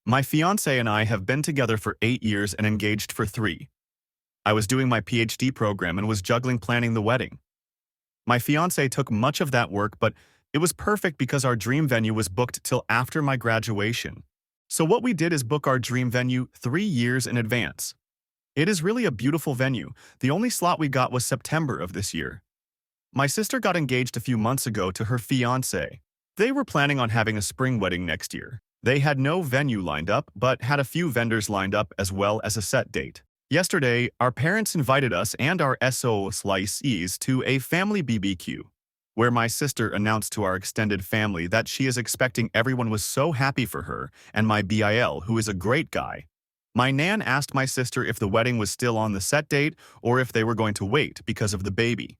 My fiance and I have been together for 8 years and engaged for 3. I was doing my PhD program and was juggling planning the wedding. My fiance took much of that work, but it was perfect because our dream venue was booked till after my graduation. So what we did is book our dream venue 3 years in advance. It is really a beautiful venue. The only slot we got was September of this year. My sister got engaged a few months ago to her fiance. They were planning on having a spring wedding next year. They had no venue lined up, but had a few vendors lined up as well as a set date. Yesterday, our parents invited us and our SO/Cs to a family BBQ, where my sister announced to our extended family that she is expecting everyone was so happy for her and my BIL, who is a great guy. My nan asked my sister if the wedding was still on the set date or if they were going to wait because of the baby.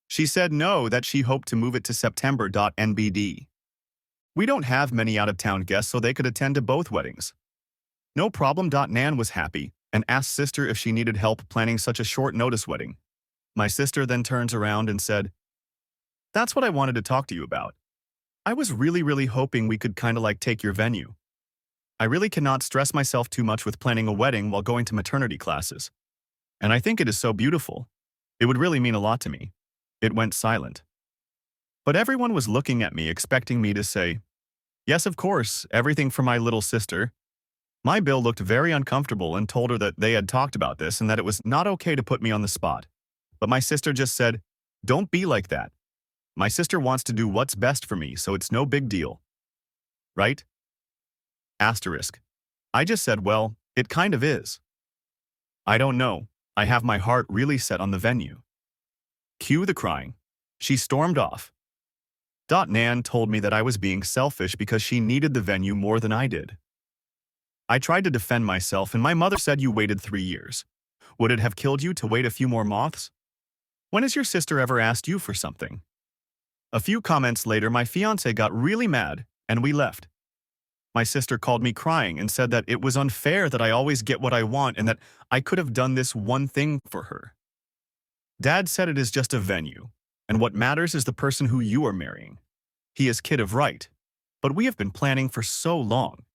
She said no, that she hoped to move it to September.NBD. We don't have many out-of-town guests so they could attend to both weddings. No problem. Nan was happy and asked sister if she needed help planning such a short-notice wedding. My sister then turns around and said, "That's what I wanted to talk to you about. I was really hoping we could kinda like take your venue. I really cannot stress myself too much with planning a wedding while going to maternity classes. And I think it is so beautiful. It would really mean a lot to me." It went silent. But everyone was looking at me, expecting me to say, "Yes, of course, everything for my little sister." My Bill looked very uncomfortable and told her that they had talked about this and that it was not okay to put me on the spot. But my sister just said, "Don't be like that. My sister wants to do what's best for me, so it's no big deal. Right?" Asterisk. I just said, well, it kind of is. I don't know. I have my heart really set on the venue. Cue the crying. She stormed off. Nan told me that I was being selfish because she needed the venue more than I did. I tried to defend myself and my mother said, "You waited 3 years. Would it have killed you to wait a few more months? When has your sister ever asked you for something?" A few comments later, my fiance got really mad and we left. My sister called me crying and said that it was unfair that I always get what I want and that I could have done this one thing for her. Dad said it is just a venue, and what matters is the person who you are marrying. He is kid of right, but we have been planning for so long.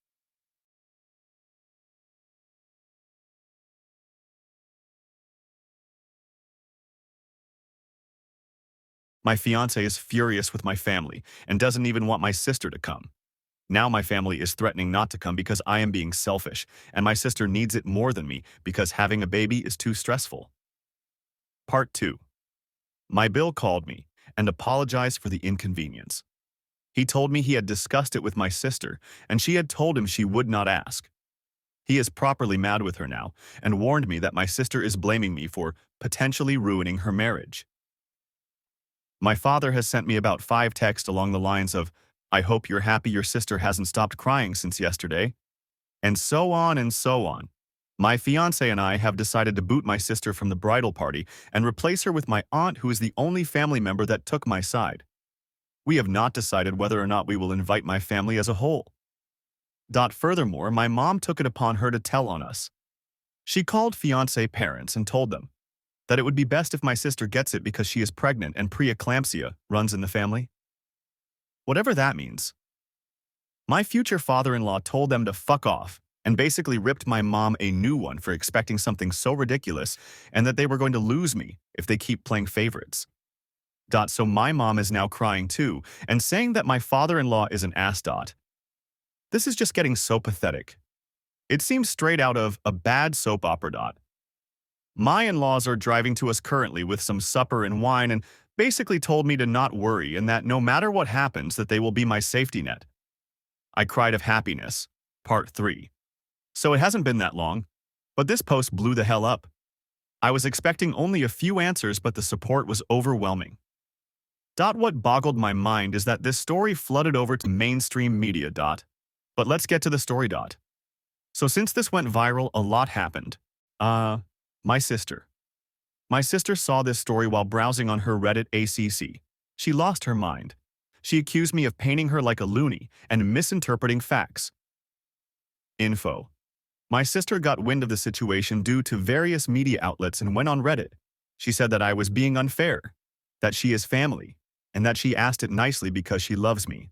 My fiance is furious with my family and doesn't even want my sister to come. Now my family is threatening not to come because I am being selfish, and my sister needs it more than me because having a baby is too stressful. Part 2. My Bill called me and apologized for the inconvenience. He told me he had discussed it with my sister, and she had told him she would not ask. He is properly mad with her now and warned me that my sister is blaming me for potentially ruining her marriage. My father has sent me about 5 texts along the lines of, "I hope you're happy your sister hasn't stopped crying since yesterday," and so on and so on. My fiance and I have decided to boot my sister from the bridal party and replace her with my aunt, who is the only family member that took my side. We have not decided whether or not we will invite my family as a whole. Furthermore, my mom took it upon her to tell on us. She called fiance parents and told them that it would be best if my sister gets it because she is pregnant and preeclampsia runs in the family. Whatever that means. My future father-in-law told them to fuck off and basically ripped my mom a new one for expecting something so ridiculous and that they were going to lose me if they keep playing favorites. So my mom is now crying too and saying that my father-in-law is an ass. This is just getting so pathetic. It seems straight out of a bad soap opera. My in-laws are driving to us currently with some supper and wine and basically told me to not worry and that no matter what happens that they will be my safety net. I cried of happiness. Part 3. So it hasn't been that long, but this post blew the hell up. I was expecting only a few answers, but the support was overwhelming. What boggled my mind is that this story flooded over to mainstream media. But let's get to the story. So since this went viral, a lot happened. My sister. My sister saw this story while browsing on her Reddit ACC. She lost her mind. She accused me of painting her like a loony and misinterpreting facts. Info. My sister got wind of the situation due to various media outlets and went on Reddit. She said that I was being unfair, that she is family, and that she asked it nicely because she loves me.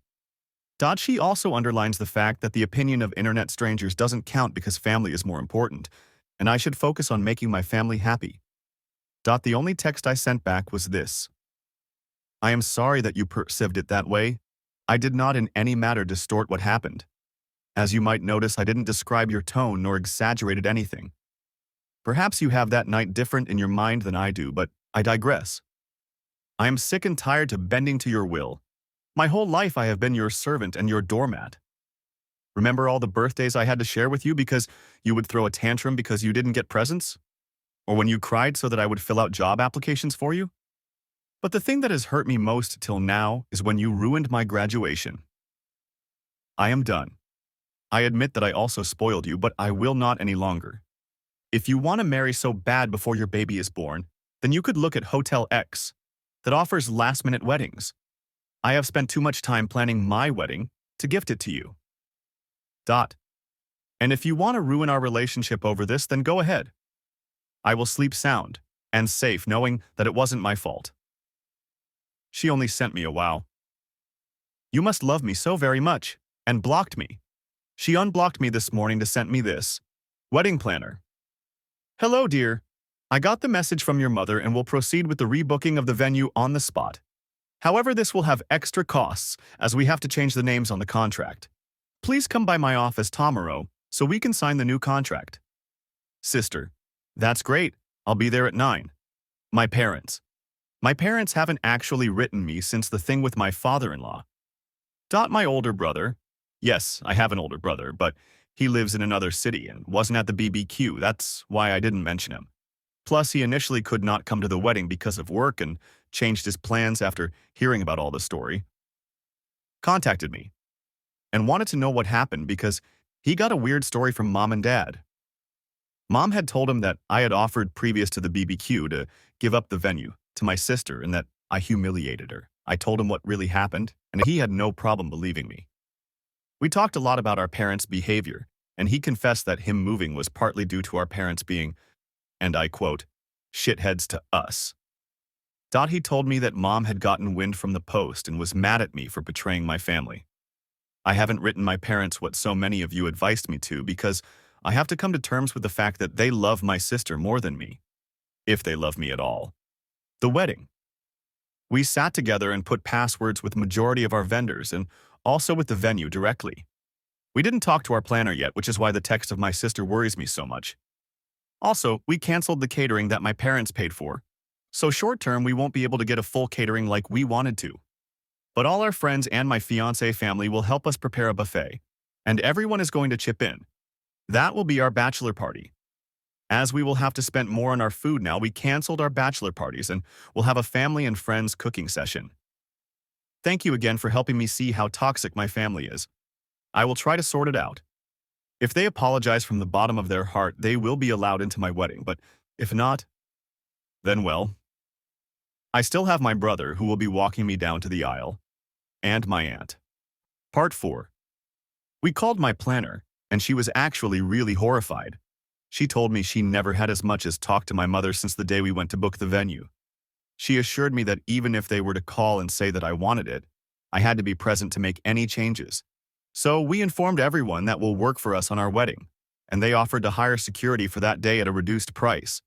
She also underlines the fact that the opinion of internet strangers doesn't count because family is more important, and I should focus on making my family happy. The only text I sent back was this. I am sorry that you perceived it that way. I did not in any matter distort what happened. As you might notice, I didn't describe your tone nor exaggerated anything. Perhaps you have that night different in your mind than I do, but I digress. I am sick and tired to bending to your will. My whole life I have been your servant and your doormat. Remember all the birthdays I had to share with you because you would throw a tantrum because you didn't get presents? Or when you cried so that I would fill out job applications for you? But the thing that has hurt me most till now is when you ruined my graduation. I am done. I admit that I also spoiled you, but I will not any longer. If you want to marry so bad before your baby is born, then you could look at Hotel X, that offers last-minute weddings. I have spent too much time planning my wedding to gift it to you. And if you want to ruin our relationship over this, then go ahead. I will sleep sound and safe knowing that it wasn't my fault. She only sent me a wow. You must love me so very much, and blocked me. She unblocked me this morning to send me this. Wedding planner. Hello, dear. I got the message from your mother and will proceed with the rebooking of the venue on the spot. However, this will have extra costs as we have to change the names on the contract. Please come by my office tomorrow so we can sign the new contract. Sister. That's great. I'll be there at 9. My parents. My parents haven't actually written me since the thing with my father-in-law. My older brother. Yes, I have an older brother, but he lives in another city and wasn't at the BBQ. That's why I didn't mention him. Plus, he initially could not come to the wedding because of work and changed his plans after hearing about all the story. Contacted me and wanted to know what happened because he got a weird story from Mom and Dad. Mom had told him that I had offered previous to the BBQ to give up the venue to my sister and that I humiliated her. I told him what really happened, and he had no problem believing me. We talked a lot about our parents' behavior, and he confessed that him moving was partly due to our parents being, and I quote, shitheads to us. He told me that Mom had gotten wind from the Post and was mad at me for betraying my family. I haven't written my parents what so many of you advised me to because I have to come to terms with the fact that they love my sister more than me, if they love me at all. The wedding. We sat together and put passwords with majority of our vendors and also with the venue directly. We didn't talk to our planner yet, which is why the text of my sister worries me so much. Also, we canceled the catering that my parents paid for, so short-term we won't be able to get a full catering like we wanted to. But all our friends and my fiancé family will help us prepare a buffet, and everyone is going to chip in. That will be our bachelor party. As we will have to spend more on our food now, we canceled our bachelor parties and we'll have a family and friends cooking session. Thank you again for helping me see how toxic my family is. I will try to sort it out. If they apologize from the bottom of their heart, they will be allowed into my wedding, but if not, then well. I still have my brother who will be walking me down to the aisle, and my aunt. Part 4. We called my planner, and she was actually really horrified. She told me she never had as much as talked to my mother since the day we went to book the venue. She assured me that even if they were to call and say that I wanted it, I had to be present to make any changes. So we informed everyone that will work for us on our wedding, and they offered to hire security for that day at a reduced price.